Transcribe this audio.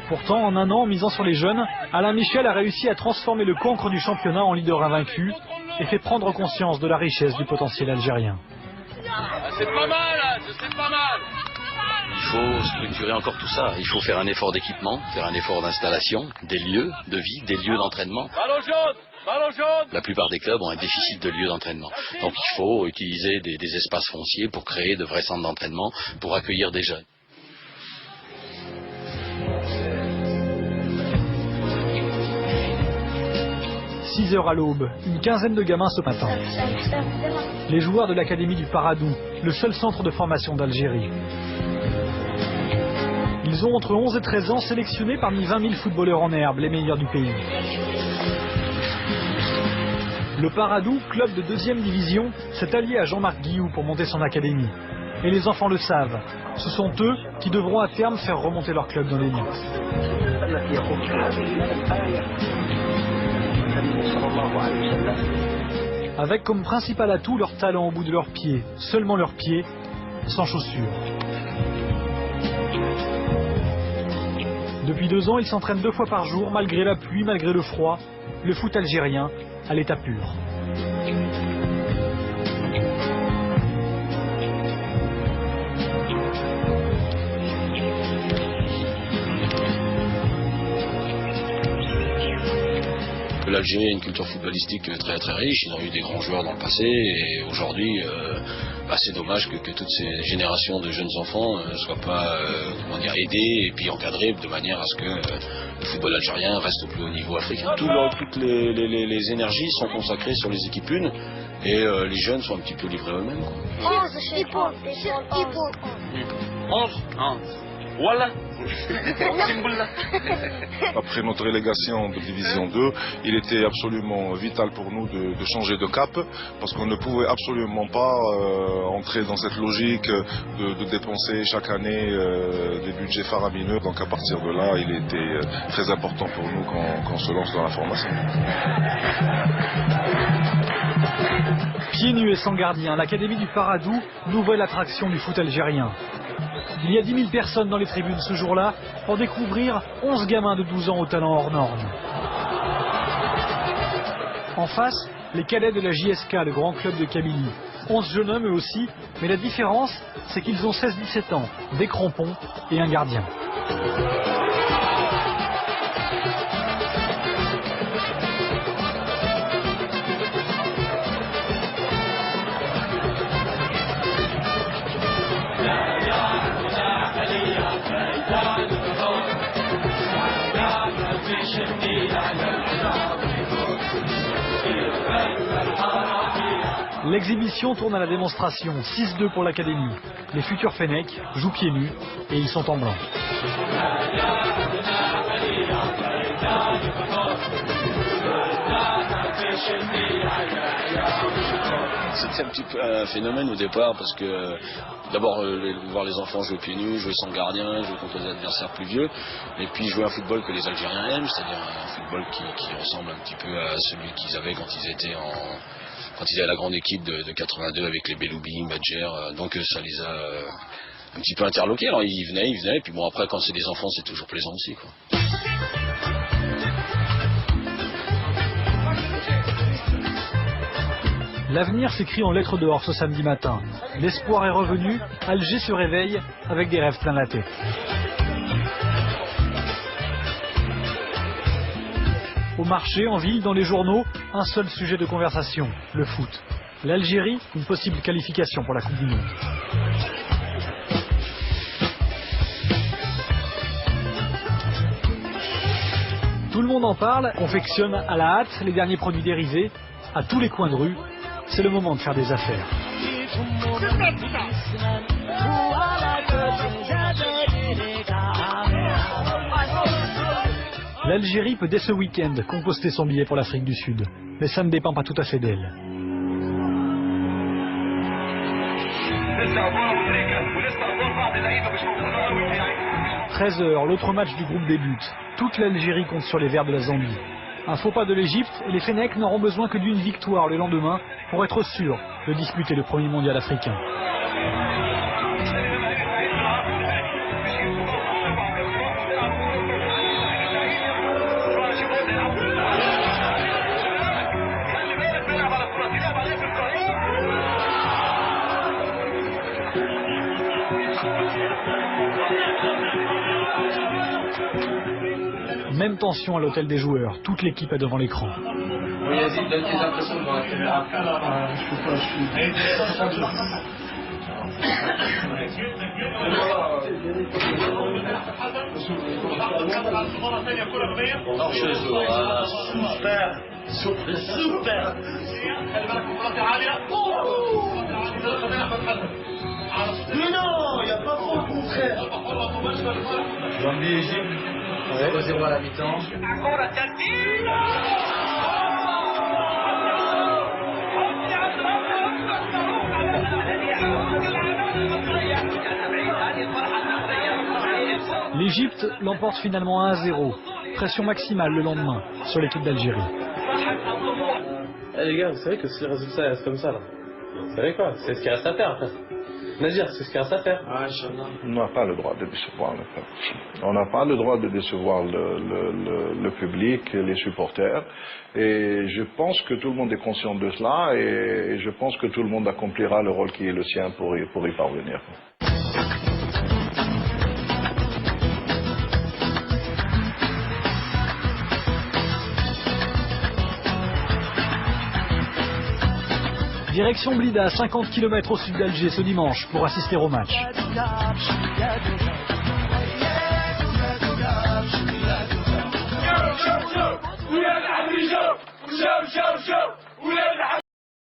Pourtant, en un an, en misant sur les jeunes, Alain Michel a réussi à transformer le cancre du championnat en leader invaincu et fait prendre conscience de la richesse du potentiel algérien. C'est pas mal, hein, c'est pas mal. Il faut structurer encore tout ça. Il faut faire un effort d'équipement, faire un effort d'installation, des lieux de vie, des lieux d'entraînement. Ballon jaune, ballon jaune. La plupart des clubs ont un déficit de lieux d'entraînement. Donc il faut utiliser des espaces fonciers pour créer de vrais centres d'entraînement, pour accueillir des jeunes. « 6 heures à l'aube, une quinzaine de gamins ce matin. Les joueurs de l'académie du Paradou, le seul centre de formation d'Algérie. Ils ont entre 11 et 13 ans sélectionnés parmi 20 000 footballeurs en herbe, les meilleurs du pays. Le Paradou, club de 2e division, s'est allié à Jean-Marc Guillou pour monter son académie. Et les enfants le savent. Ce sont eux qui devront à terme faire remonter leur club dans l'élite. Avec comme principal atout leur talent au bout de leurs pieds, seulement leurs pieds, sans chaussures. Depuis 2 ans, ils s'entraînent 2 fois par jour, malgré la pluie, malgré le froid. Le foot algérien à l'état pur. L'Algérie a une culture footballistique très très riche, ils ont eu des grands joueurs dans le passé et aujourd'hui c'est dommage que toutes ces générations de jeunes enfants ne soient pas aidés et puis encadrés de manière à ce que le football algérien reste au plus haut niveau africain. Toutes les énergies sont consacrées sur les équipes 1 et les jeunes sont un petit peu livrés eux-mêmes. 11. Voilà. Après notre relégation de division 2, il était absolument vital pour nous de changer de cap parce qu'on ne pouvait absolument pas entrer dans cette logique de dépenser chaque année des budgets faramineux. Donc à partir de là, il était très important pour nous qu'on se lance dans la formation. Pieds nus et sans gardien, l'académie du Paradou, nouvelle attraction du foot algérien. Il y a 10 000 personnes dans les tribunes ce jour-là pour découvrir 11 gamins de 12 ans au talent hors norme. En face, les cadets de la JSK, le grand club de Kabylie. 11 jeunes hommes eux aussi, mais la différence, c'est qu'ils ont 16-17 ans, des crampons et un gardien. L'exhibition tourne à la démonstration, 6-2 pour l'académie. Les futurs Fennecs jouent pieds nus et ils sont en blanc. C'était un petit peu un phénomène au départ parce que d'abord voir les enfants jouer pieds nus, jouer sans gardien, jouer contre des adversaires plus vieux et puis jouer un football que les Algériens aiment, c'est-à-dire un football qui ressemble un petit peu à celui qu'ils avaient quand ils étaient à la grande équipe de 82 avec les Beloubi, Badger, donc ça les a un petit peu interloqués. Alors ils venaient, et puis bon après quand c'est des enfants c'est toujours plaisant aussi quoi. L'avenir s'écrit en lettres d'or ce samedi matin. L'espoir est revenu, Alger se réveille avec des rêves plein la tête. Au marché, en ville, dans les journaux, un seul sujet de conversation, le foot. L'Algérie, une possible qualification pour la Coupe du Monde. Tout le monde en parle, confectionne à la hâte les derniers produits dérivés, à tous les coins de rue. C'est le moment de faire des affaires. L'Algérie peut dès ce week-end composter son billet pour l'Afrique du Sud. Mais ça ne dépend pas tout à fait d'elle. 13h, l'autre match du groupe débute. Toute l'Algérie compte sur les Verts de la Zambie. Un faux pas de l'Égypte et les Fennecs n'auront besoin que d'une victoire le lendemain pour être sûrs de disputer le premier mondial africain. Même tension à l'hôtel des joueurs, toute l'équipe est devant l'écran. Oui, vas-y, donne tes impressions devant la caméra. Super. Mais non, il n'y a pas trop de contraire. Gambie-Égypte, 0-0 à la mi-temps. L'Égypte l'emporte finalement 1-0. Pression maximale le lendemain sur l'équipe d'Algérie. Eh les gars, vous savez que si le résultat reste comme ça, là, vous savez quoi? C'est ce qui reste à faire après. Nazir, c'est ce qui reste à faire. On n'a pas le droit de décevoir le peuple. On n'a pas le droit de décevoir le public, les supporters. Et je pense que tout le monde est conscient de cela et je pense que tout le monde accomplira le rôle qui est le sien pour y parvenir. Direction Blida, 50 km au sud d'Alger ce dimanche pour assister au match. Show.